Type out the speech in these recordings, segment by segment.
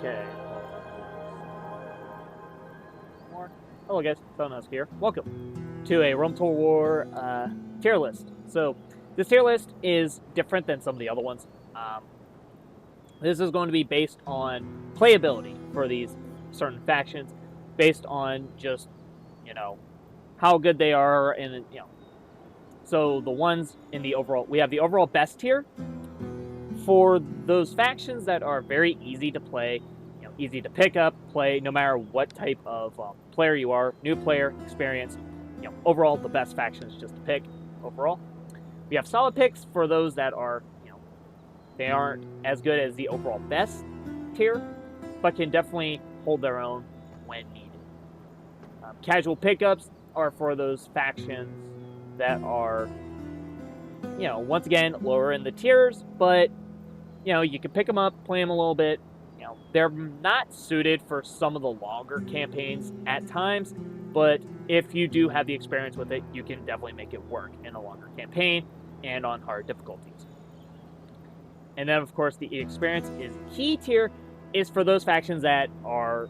Okay. More. Hello guys, Phonos here. Welcome to a Rome Total War tier list. So this tier list is different than some of the other ones. This is going to be based on playability for these certain factions, based on just how good they are, and So the ones in the overall, we have the overall best tier for those factions that are very easy to play, easy to pick up, play, no matter what type of player you are, new player, experienced. Overall, the best factions just to pick overall. We have solid picks for those that are, they aren't as good as the overall best tier, but can definitely hold their own when needed. Casual pickups are for those factions that are, once again, lower in the tiers, but you can pick them up, play them a little bit. They're not suited for some of the longer campaigns at times, but if you do have the experience with it, you can definitely make it work in a longer campaign and on hard difficulties. And then, of course, the experience is key tier is for those factions that are,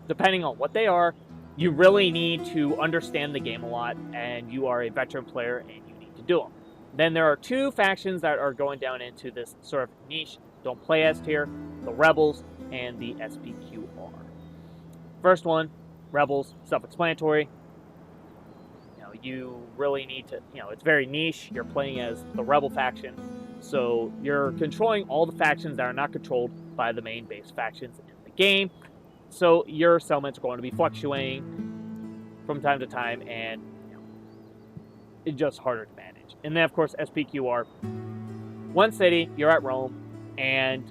depending on what they are, you really need to understand the game a lot, and you are a veteran player, and you need to do them. Then there are two factions that are going down into this sort of niche, don't play as tier, the Rebels and the SPQR. First one, Rebels, self-explanatory. You really need to, it's very niche. You're playing as the Rebel faction, so you're controlling all the factions that are not controlled by the main base factions in the game. So your settlements are going to be fluctuating from time to time, and it's just harder to manage. And then, of course, SPQR, one city, you're at Rome, and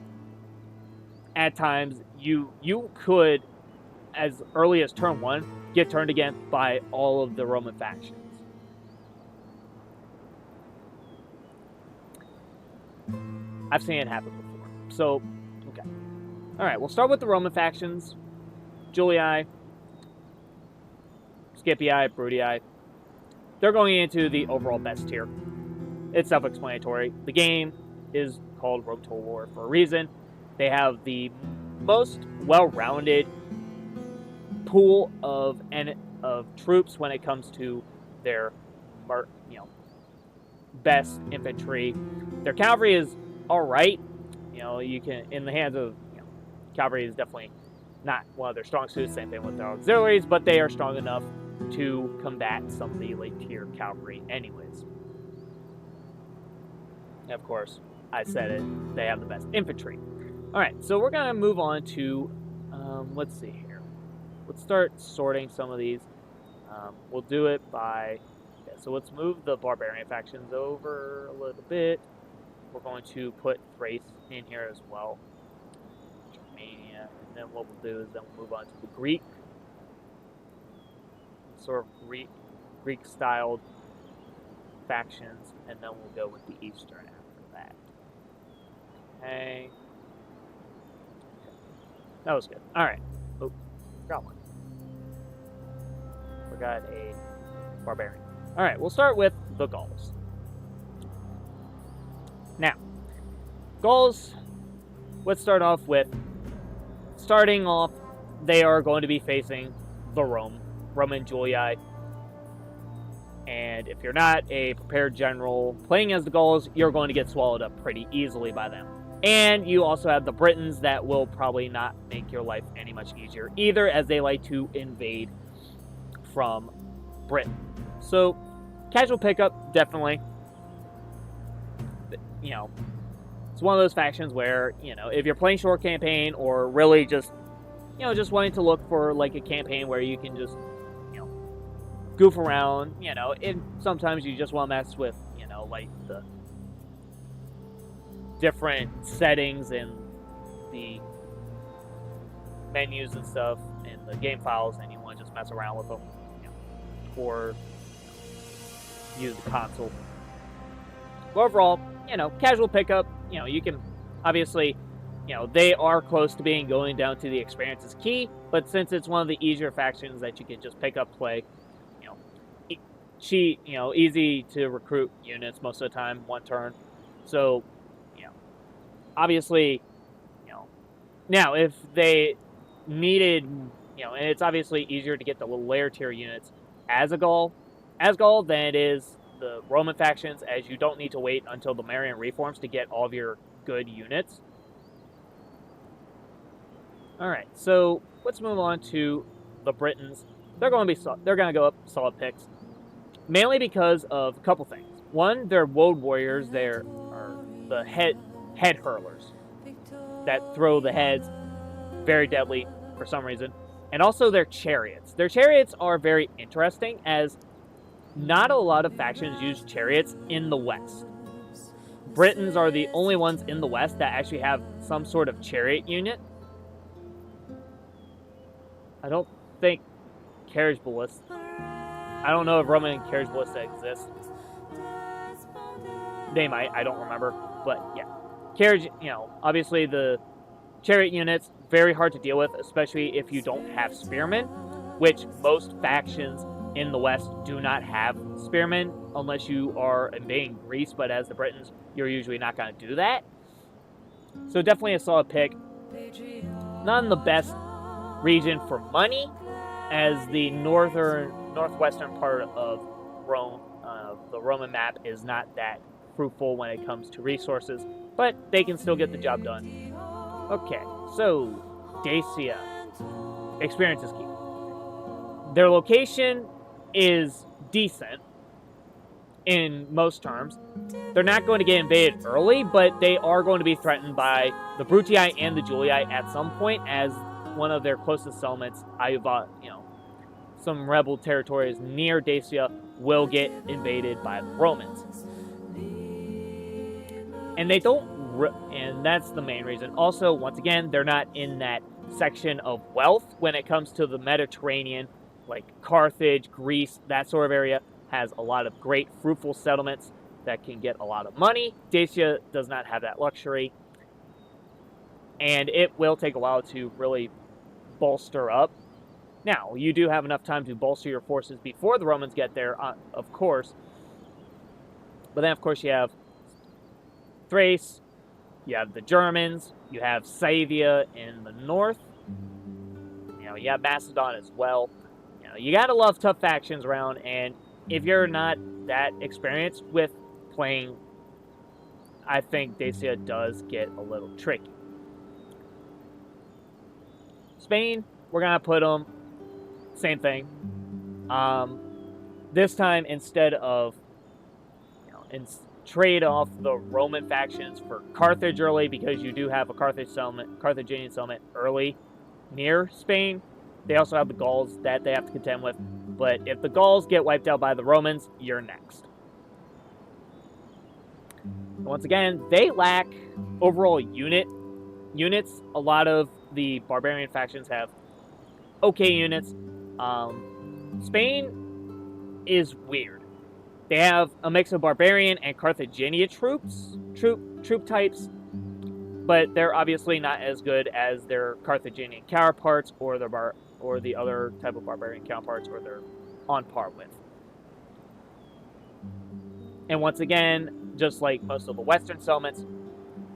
at times you could, as early as turn 1, get turned against by all of the Roman factions. I've seen it happen before. So, okay. Alright, we'll start with the Roman factions. Julii, Scipii, Bruttii. They're going into the overall best tier. It's self-explanatory. The game is called Rome Total War for a reason. They have the most well-rounded pool of troops when it comes to their best infantry. Their cavalry is all right. You can, in the hands of cavalry is definitely not one of their strong suits. Same thing with their auxiliaries, but they are strong enough to combat some of the late tier cavalry anyways. And of course, I said it, they have the best infantry. Alright, so we're going to move on to, let's see here. Let's start sorting some of these. We'll do it by, so let's move the barbarian factions over a little bit. We're going to put Thrace in here as well. Germania, and then what we'll do is then we'll move on to the Greek. Sort of Greek-styled factions, and then we'll go with the Eastern after that. Okay. That was good. Alright. Oh, forgot one. Forgot a barbarian. Alright, we'll start with the Gauls. Now, Gauls, let's start off with, they are going to be facing the Roman Julii. And if you're not a prepared general playing as the Gauls, you're going to get swallowed up pretty easily by them. And you also have the Britons that will probably not make your life any much easier either, as they like to invade from Britain. So, casual pickup, definitely. It's one of those factions where, if you're playing short campaign or really just, just wanting to look for like a campaign where you can just, goof around, and sometimes you just want to mess with, like the different settings and the menus and stuff in the game files, and you want to just mess around with them, or use the console. But overall, casual pickup, you can, obviously, they are close to going down to the experience is key, but since it's one of the easier factions that you can just pick up, play, easy to recruit units most of the time, one turn. So, obviously, Now, if they needed, and it's obviously easier to get the layer tier units as Gaul than it is the Roman factions, as you don't need to wait until the Marian reforms to get all of your good units. All right, so let's move on to the Britons. They're going to go up solid picks, mainly because of a couple things. One, they're woad warriors. They're the head hurlers that throw the heads, very deadly for some reason. And also their chariots. Their chariots are very interesting, as not a lot of factions use chariots in the West. Britons are the only ones in the West that actually have some sort of chariot unit. I don't think carriage ballista. I don't know if Roman carriage ballista exists. They might, I don't remember. But yeah. Carriage, obviously the chariot units, very hard to deal with, especially if you don't have spearmen, which most factions in the West do not have spearmen unless you are invading Greece, but as the Britons, you're usually not going to do that. So definitely a solid pick. Not in the best region for money, as the northwestern part of Rome, the Roman map, is not that fruitful when it comes to resources, but they can still get the job done. Okay, so Dacia. Experience is key. Their location is decent in most terms. They're not going to get invaded early, but they are going to be threatened by the Brutii and the Julii at some point, as one of their closest settlements, Iuva, some rebel territories near Dacia, will get invaded by the Romans. And they don't, and that's the main reason. Also, once again, they're not in that section of wealth when it comes to the Mediterranean, like Carthage, Greece, that sort of area has a lot of great fruitful settlements that can get a lot of money. Dacia does not have that luxury, and it will take a while to really bolster up. Now, you do have enough time to bolster your forces before the Romans get there, of course. But then, of course, you have Thrace, you have the Germans, you have Scythia in the north, you have Macedon as well. You gotta love tough factions around, and if you're not that experienced with playing, I think Dacia does get a little tricky. Spain, we're gonna put them, same thing. This time, instead of trade off the Roman factions for Carthage early, because you do have a Carthaginian settlement early near Spain. They also have the Gauls that they have to contend with. But if the Gauls get wiped out by the Romans, you're next. Once again, they lack overall units. A lot of the barbarian factions have okay units. Spain is weird. They have a mix of barbarian and Carthaginian troop types, but they're obviously not as good as their Carthaginian counterparts or the other type of barbarian counterparts, or they're on par with. And once again, just like most of the Western settlements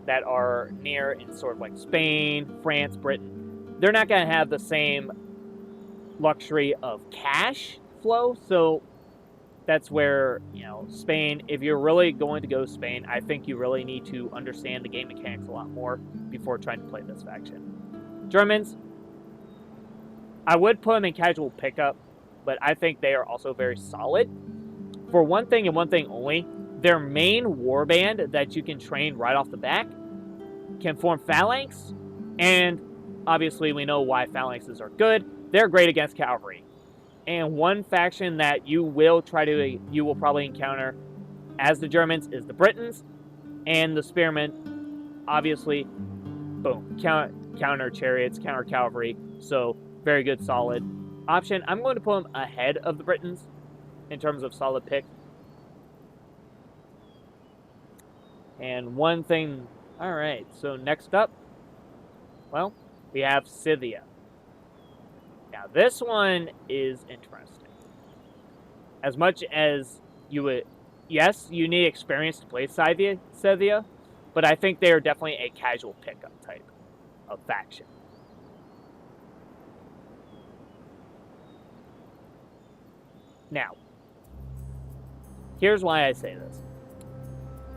that are near in sort of like Spain, France, Britain, they're not going to have the same luxury of cash flow. So that's where, Spain, if you're really going to go Spain, I think you really need to understand the game mechanics a lot more before trying to play this faction. Germans, I would put them in casual pickup, but I think they are also very solid. For one thing and one thing only, their main warband that you can train right off the bat can form phalanx, and obviously we know why phalanxes are good. They're great against cavalry. And one faction that you will probably encounter as the Germans is the Britons, and the spearmen, obviously, boom, counter chariots, counter cavalry, so very good, solid option. I'm going to put them ahead of the Britons in terms of solid pick. And one thing, all right, so next up, well, we have Scythia. Now, this one is interesting. As much as you would, yes, you need experience to play Scythia, but I think they are definitely a casual pickup type. of faction. Now, here's why I say this.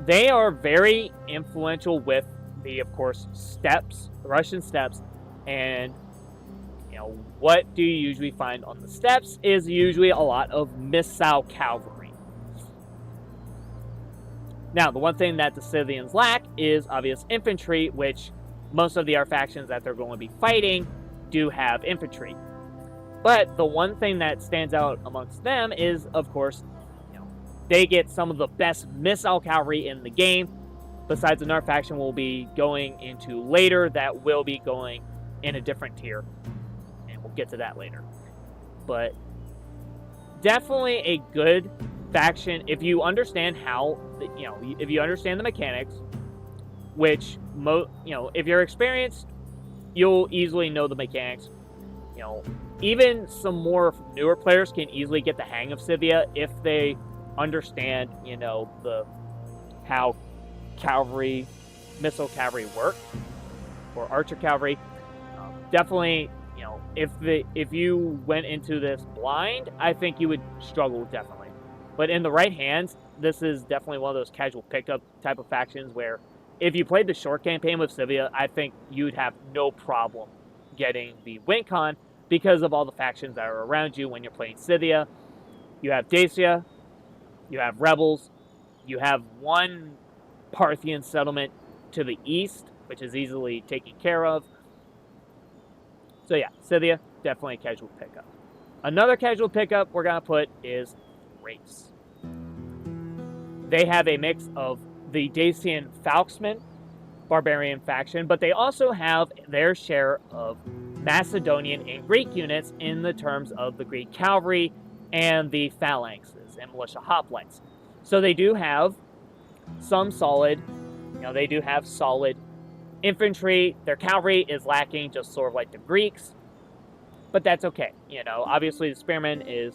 They are very influential with the, of course, steppes, the Russian steppes, and what do you usually find on the steppes is usually a lot of missile cavalry. Now, the one thing that the Scythians lack is obvious infantry, which most of the other factions that they're going to be fighting do have infantry. But the one thing that stands out amongst them is, of course, they get some of the best missile cavalry in the game, besides another faction we'll be going into later that will be going in a different tier. And we'll get to that later. But definitely a good faction if you understand how, if you understand the mechanics, which, if you're experienced, you'll easily know the mechanics. Even some more newer players can easily get the hang of Scythia if they understand, how cavalry, missile cavalry work, or archer cavalry. Definitely, if you went into this blind, I think you would struggle, definitely. But in the right hands, this is definitely one of those casual pickup type of factions where if you played the short campaign with Scythia, I think you'd have no problem getting the win con because of all the factions that are around you when you're playing Scythia. You have Dacia, you have rebels, you have one Parthian settlement to the east, which is easily taken care of. So yeah, Scythia, definitely a casual pickup. Another casual pickup we're going to put is Thrace. They have a mix of the Dacian Falxmen, barbarian faction, but they also have their share of Macedonian and Greek units in the terms of the Greek cavalry and the phalanxes and militia hoplites. So they do have some solid, they do have solid infantry. Their cavalry is lacking, just sort of like the Greeks, but that's okay. Obviously the spearman is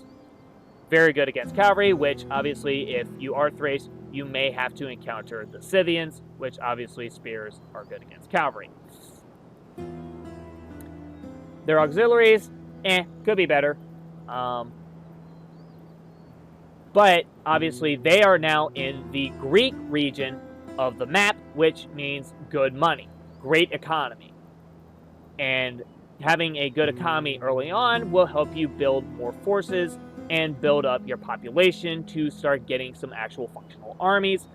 very good against cavalry, which obviously if you are Thrace, you may have to encounter the Scythians, which obviously spears are good against cavalry. Their auxiliaries, could be better. But obviously they are now in the Greek region of the map, which means good money, great economy. And having a good economy early on will help you build more forces and build up your population to start getting some actual functional armies.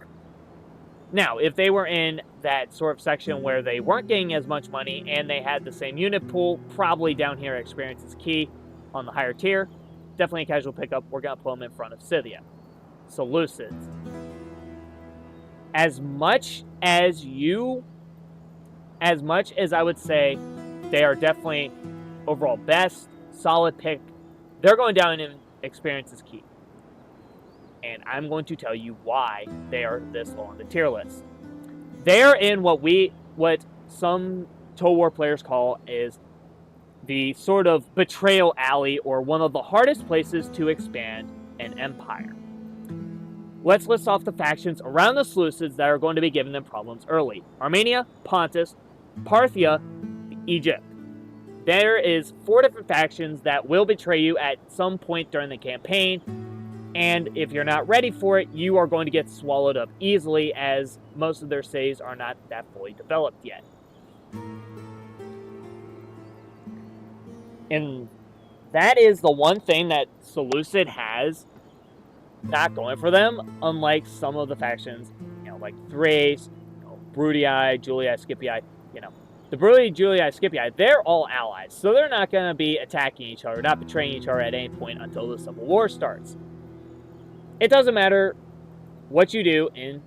Now, if they were in that sort of section where they weren't getting as much money and they had the same unit pool, probably down here experience is key on the higher tier. Definitely a casual pickup. We're going to put them in front of Scythia. Seleucids. As much as I would say they are definitely overall best, solid pick, they're going down in experience is key. And I'm going to tell you why they are this low on the tier list. They're in what some Total War players call is the sort of betrayal alley, or one of the hardest places to expand an empire. Let's list off the factions around the Seleucids that are going to be giving them problems early. Armenia, Pontus, Parthia, Egypt. There is 4 different factions that will betray you at some point during the campaign, and if you're not ready for it, you are going to get swallowed up easily, as most of their cities are not that fully developed yet. And that is the one thing that Seleucid has not going for them, unlike some of the factions, like Thrace, Bruttii, Julii, Scipii, the Bruttii, Julii, Scipii, they're all allies, so they're not going to be attacking each other, not betraying each other at any point until the Civil War starts. It doesn't matter what you do in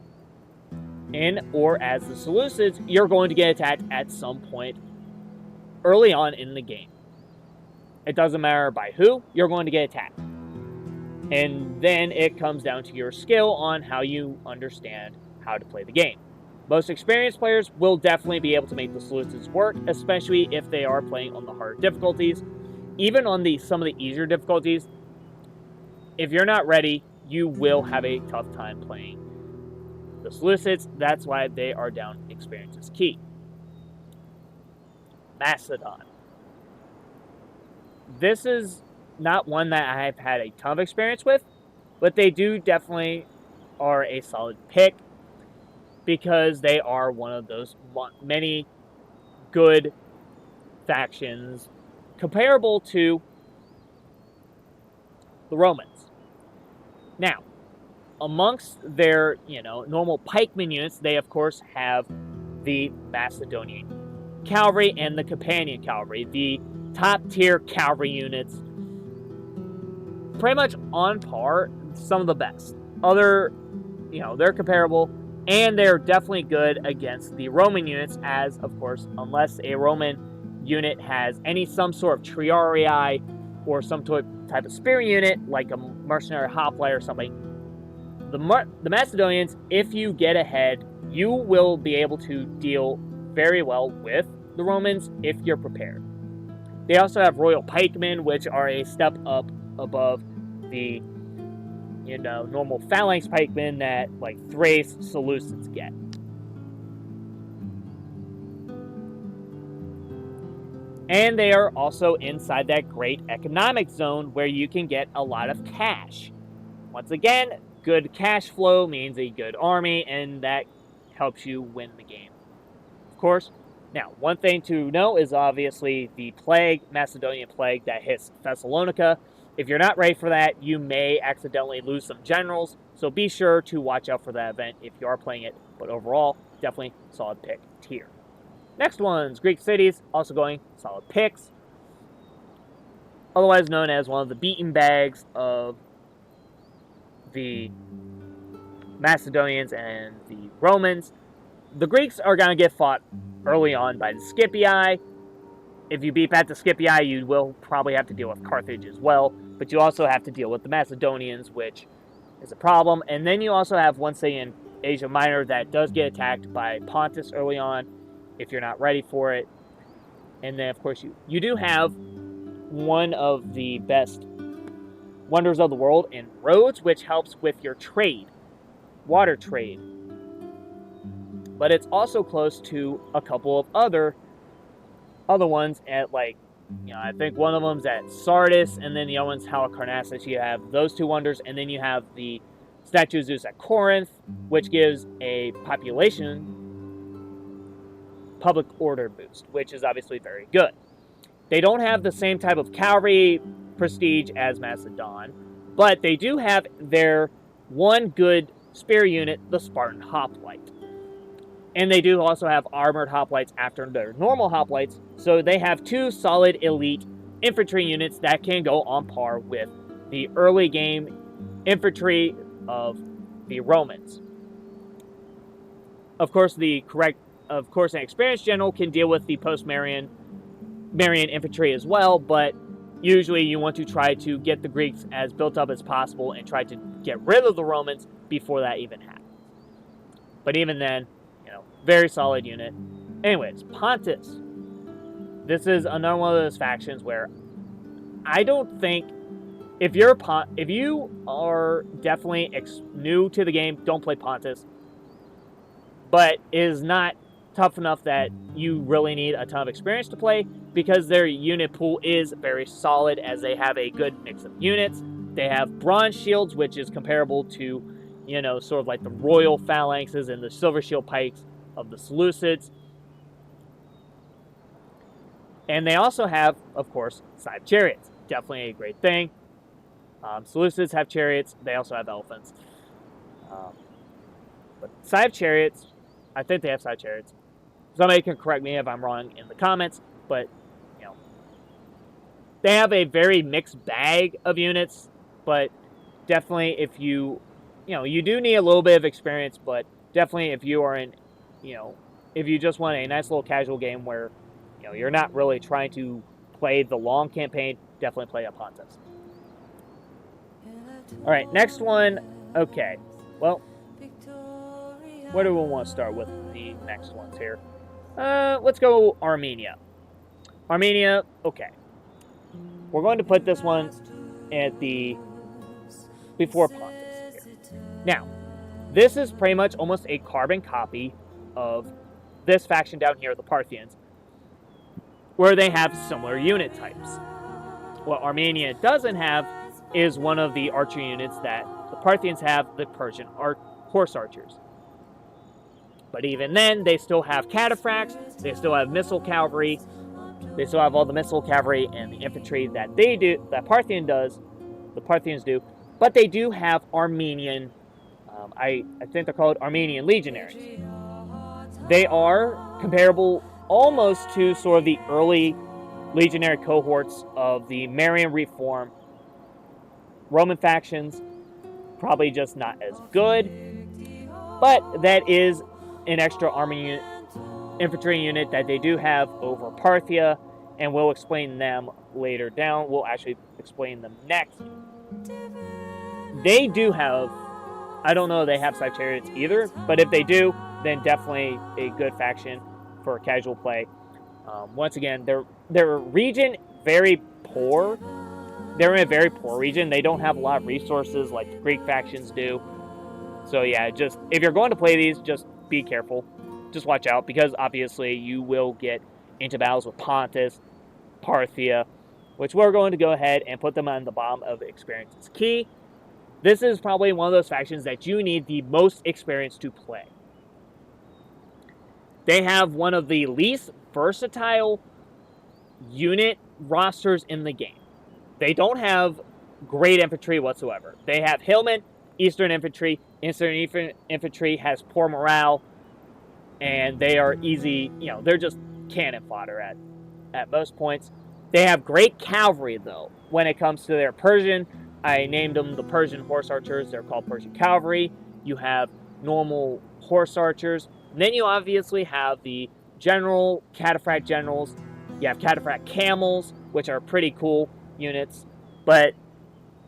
or as the Seleucids, you're going to get attacked at some point early on in the game. It doesn't matter by who, you're going to get attacked. And then it comes down to your skill on how you understand how to play the game. Most experienced players will definitely be able to make the Seleucids work, especially if they are playing on the harder difficulties. Even on some of the easier difficulties, if you're not ready, you will have a tough time playing the Seleucids. That's why they are down. Experience is key. Macedon. This is not one that I've had a ton of experience with, but they do definitely are a solid pick because they are one of those many good factions comparable to the Romans. Now, amongst their, normal pikeman units, they of course have the Macedonian cavalry and the companion cavalry, the top tier cavalry units, pretty much on par, some of the best. They're comparable, and they're definitely good against the Roman units, as, of course, unless a Roman unit has some sort of triarii or some type of spear unit, like a mercenary hoplite or something, the Macedonians, if you get ahead, you will be able to deal very well with the Romans if you're prepared. They also have royal pikemen, which are a step up above the normal phalanx pikemen that like Thrace Seleucids get. And they are also inside that great economic zone where you can get a lot of cash. Once again, good cash flow means a good army, and that helps you win the game. Of course, now, one thing to know is obviously the plague, Macedonian plague, that hits Thessalonica. If you're not ready for that, you may accidentally lose some generals, so be sure to watch out for that event if you are playing it. But overall, definitely solid pick tier. Next one's Greek cities, also going solid picks. Otherwise known as one of the beaten bags of the Macedonians and the Romans. The Greeks are going to get fought early on by the Scipii. If you beat back the Scipii, you will probably have to deal with Carthage as well, but you also have to deal with the Macedonians, which is a problem. And then you also have one city in Asia Minor that does get attacked by Pontus early on, if you're not ready for it. And then, of course, you do have one of the best wonders of the world in Rhodes, which helps with your trade, water trade. But it's also close to a couple of other ones at, I think one of them's at Sardis, and then the other one's Halicarnassus. You have those two wonders, and then you have the Statue of Zeus at Corinth, which gives a population public order boost, which is obviously very good. They don't have the same type of cavalry prestige as Macedon, but they do have their one good spear unit, the Spartan Hoplite. And they do also have armored hoplites after their normal hoplites, so they have two solid elite infantry units that can go on par with the early game infantry of the Romans. Of course, an experienced general can deal with the post-Marian infantry as well, but usually you want to try to get the Greeks as built up as possible and try to get rid of the Romans before that even happens. But even then, very solid unit. Anyways, Pontus. This is another one of those factions where I don't think, if you are definitely new to the game, don't play Pontus. But it is not tough enough that you really need a ton of experience to play, because their unit pool is very solid, as they have a good mix of units. They have bronze shields, which is comparable to, sort of like the royal phalanxes and the silver shield pikes of the Seleucids. And they also have, of course, Scythe chariots. Definitely a great thing. Seleucids have chariots. They also have elephants. But Scythe chariots, I think they have Scythe chariots. Somebody can correct me if I'm wrong in the comments, but, they have a very mixed bag of units, but definitely if you do need a little bit of experience, but definitely if you are in, if you just want a nice little casual game where, you're not really trying to play the long campaign, definitely play a Pontus. All right, next one. Okay, well, where do we want to start with the next ones here? Let's go Armenia. Armenia, okay. We're going to put this one at before Pontus here. Now, this is pretty much almost a carbon copy of this faction down here, the Parthians. where they have similar unit types. What Armenia doesn't have is one of the archer units that the Parthians have, the Persian horse archers. But even then, they still have cataphracts, they still have missile cavalry, they still have all the missile cavalry and the infantry that the Parthians do, but they do have Armenian, I think they're called Armenian legionaries. They are comparable almost to sort of the early legionary cohorts of the Marian Reform Roman factions, probably just not as good, but that is an extra army infantry unit that they do have over Parthia, and we'll explain them later down. We'll actually explain them next. They do have, I don't know if they have scythe chariots either, but if they do, then definitely a good faction for casual play. Once again, their region very poor. They're in a very poor region. They don't have a lot of resources like the Greek factions do. So yeah, just if you're going to play these, just be careful. Just watch out, because obviously you will get into battles with Pontus, Parthia, which we're going to go ahead and put them on the bottom of experiences key. This is probably one of those factions that you need the most experience to play. They have one of the least versatile unit rosters in the game. They don't have great infantry whatsoever. They have Hillmen, Eastern Infantry. Eastern Infantry has poor morale, and they are easy, they're just cannon fodder at most points. They have great cavalry, though, when it comes to their Persian. I named them the Persian horse archers. They're called Persian cavalry. You have normal horse archers. And then you obviously have the general cataphract generals. You have cataphract camels, which are pretty cool units. But,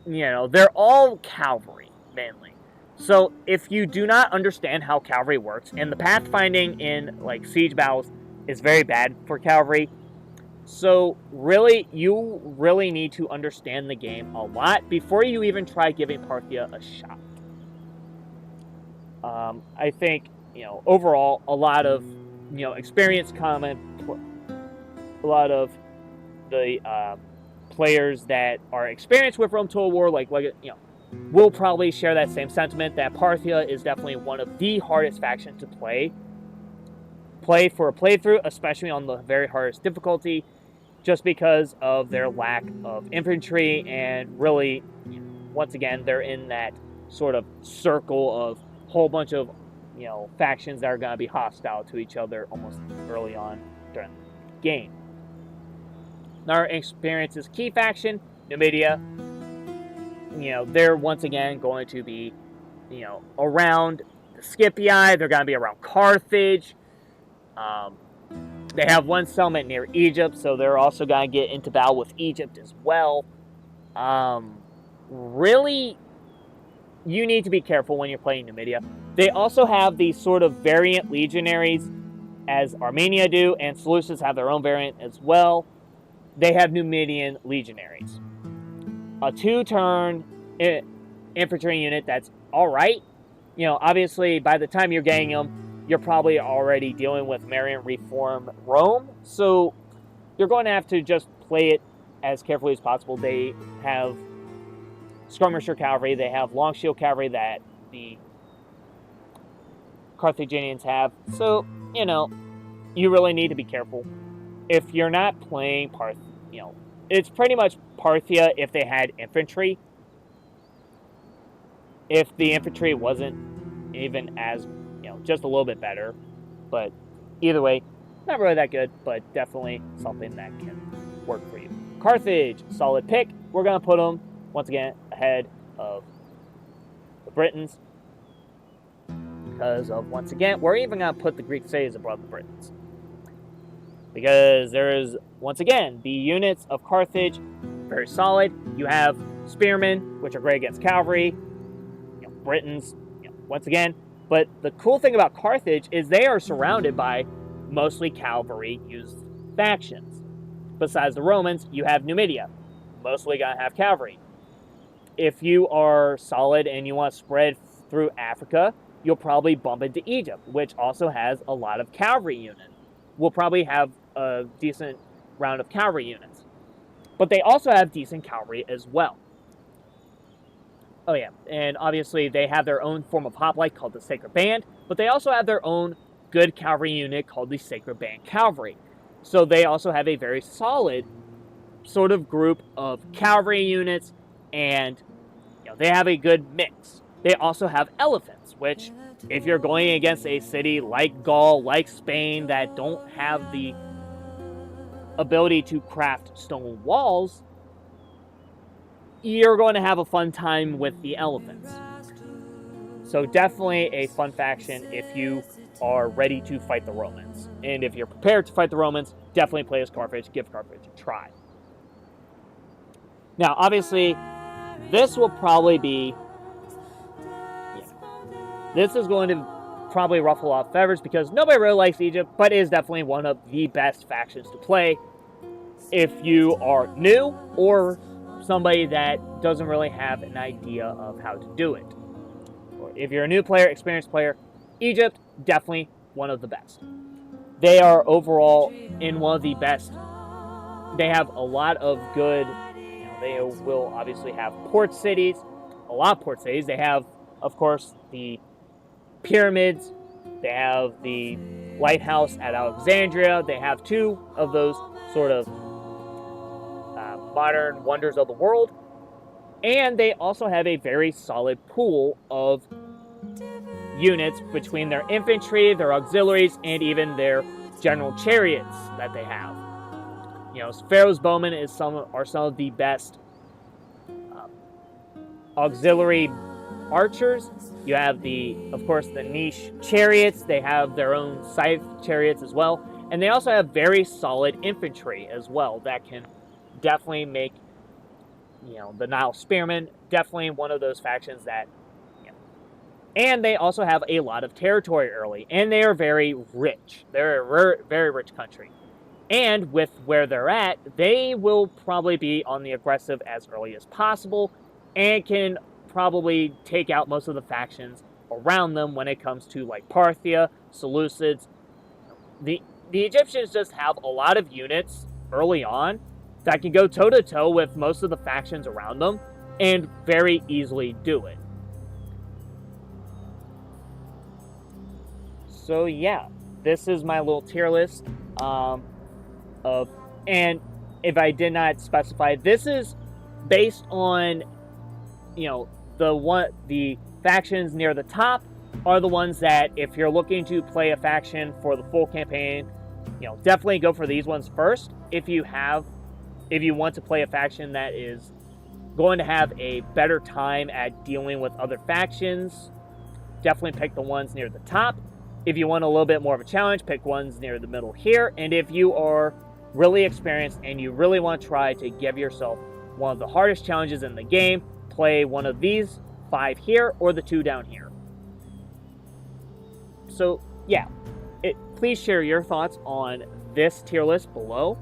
they're all cavalry, mainly. So if you do not understand how cavalry works, and the pathfinding in siege battles is very bad for cavalry, so you really need to understand the game a lot before you even try giving Parthia a shot. I think overall a lot of experienced a lot of the players that are experienced with Rome Total War, will probably share that same sentiment that Parthia is definitely one of the hardest factions to play for a playthrough, especially on the very hardest difficulty, just because of their lack of infantry, and really, once again, they're in that sort of circle of whole bunch of factions that are going to be hostile to each other almost early on during the game. Our experiences key faction, Numidia. They're once again going to be, around the Scipii. They're going to be around Carthage. They have one settlement near Egypt, so they're also going to get into battle with Egypt as well. Really, you need to be careful when you're playing Numidia. They also have these sort of variant legionaries, as Armenia do, and Seleucus have their own variant as well. They have Numidian legionaries. A 2-turn infantry unit that's alright. Obviously, by the time you're getting them, you're probably already dealing with Marian Reform Rome, so you're going to have to just play it as carefully as possible. They have skirmisher cavalry, they have long shield cavalry that the Carthaginians have, so, you really need to be careful. If you're not playing it's pretty much Parthia if they had infantry. If the infantry wasn't even as, just a little bit better. But either way, not really that good, but definitely something that can work for you. Carthage, solid pick. We're going to put them, once again, ahead of the Britons. Because of, once again, we're even going to put the Greek cities above the Britons. Because there is, once again, the units of Carthage, very solid. You have spearmen, which are great against cavalry. Britons, once again. But the cool thing about Carthage is they are surrounded by mostly cavalry-used factions. Besides the Romans, you have Numidia, mostly going to have cavalry. If you are solid and you want to spread through Africa, you'll probably bump into Egypt, which also has a lot of cavalry units. We'll probably have a decent round of cavalry units. But they also have decent cavalry as well. Oh yeah, and obviously they have their own form of hoplite called the Sacred Band, but they also have their own good cavalry unit called the Sacred Band Cavalry. So they also have a very solid sort of group of cavalry units, and they have a good mix. They also have elephants, which, if you're going against a city like Gaul, like Spain, that don't have the ability to craft stone walls, you're going to have a fun time with the elephants. So definitely a fun faction if you are ready to fight the Romans. And if you're prepared to fight the Romans, definitely play as Carthage, give Carthage a try. Now, obviously, this will probably be... This is going to probably ruffle a lot of feathers because nobody really likes Egypt, but it is definitely one of the best factions to play if you are new or somebody that doesn't really have an idea of how to do it. Or if you're a new player, experienced player, Egypt, definitely one of the best. They are overall in one of the best. They have a lot of good, they will obviously have port cities, a lot of port cities. They have, of course, the pyramids. They have the lighthouse at Alexandria. They have two of those sort of modern wonders of the world. And they also have a very solid pool of units between their infantry, their auxiliaries, and even their general chariots that they have. Pharaoh's bowmen are some of the best auxiliary archers. You have of course, the niche chariots. They have their own scythe chariots as well. And they also have very solid infantry as well that can definitely make, the Nile Spearmen, definitely one of those factions that, And they also have a lot of territory early, and they are very rich. They're a very rich country. And with where they're at, they will probably be on the aggressive as early as possible, and can probably take out most of the factions around them when it comes to like Parthia, Seleucids. The Egyptians just have a lot of units early on that can go toe-to-toe with most of the factions around them and very easily do it. So yeah, this is my little tier list and if I did not specify, this is based on, the factions near the top are the ones that if you're looking to play a faction for the full campaign, definitely go for these ones first. If you want to play a faction that is going to have a better time at dealing with other factions, definitely pick the ones near the top. If you want a little bit more of a challenge, pick ones near the middle here. And if you are really experienced and you really want to try to give yourself one of the hardest challenges in the game, play one of these 5 here or the 2 down here. So yeah, please share your thoughts on this tier list below.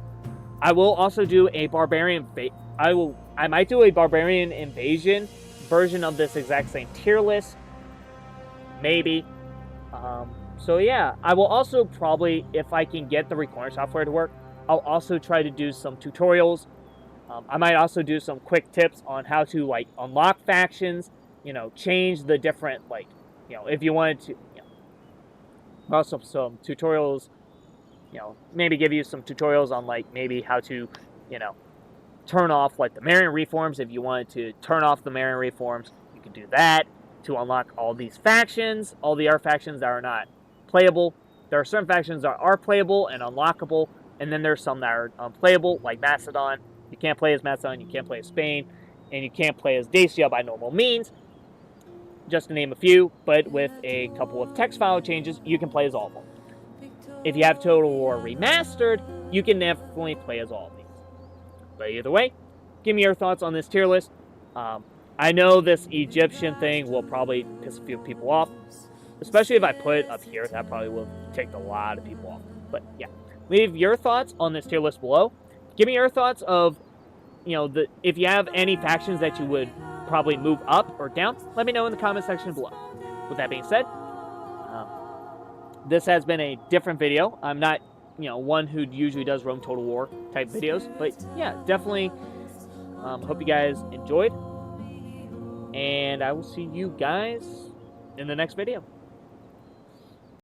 I will also do a barbarian. I might do a barbarian invasion version of this exact same tier list, maybe. So yeah, I will also probably, if I can get the recording software to work, I'll also try to do some tutorials. I might also do some quick tips on how to unlock factions, change the different if you wanted to, also some tutorials, maybe give you some tutorials on maybe how to, turn off the Marian reforms. If you wanted to turn off the Marian reforms, you can do that to unlock all these factions, all the other factions that are not playable. There are certain factions that are playable and unlockable, and then there's some that are unplayable, like Macedon. You can't play as Macedon, you can't play as Spain, and you can't play as Dacia by normal means, just to name a few, but with a couple of text file changes, you can play as all of them. If you have Total War Remastered, you can definitely play as all of these. But either way, give me your thoughts on this tier list. I know this Egyptian thing will probably piss a few people off, especially if I put it up here. That probably will take a lot of people off. But yeah, leave your thoughts on this tier list below. Give me your thoughts of, if you have any factions that you would probably move up or down, let me know in the comment section below. With that being said, this has been a different video. I'm not one who usually does Rome Total War type videos. But yeah, definitely hope you guys enjoyed, and I will see you guys in the next video.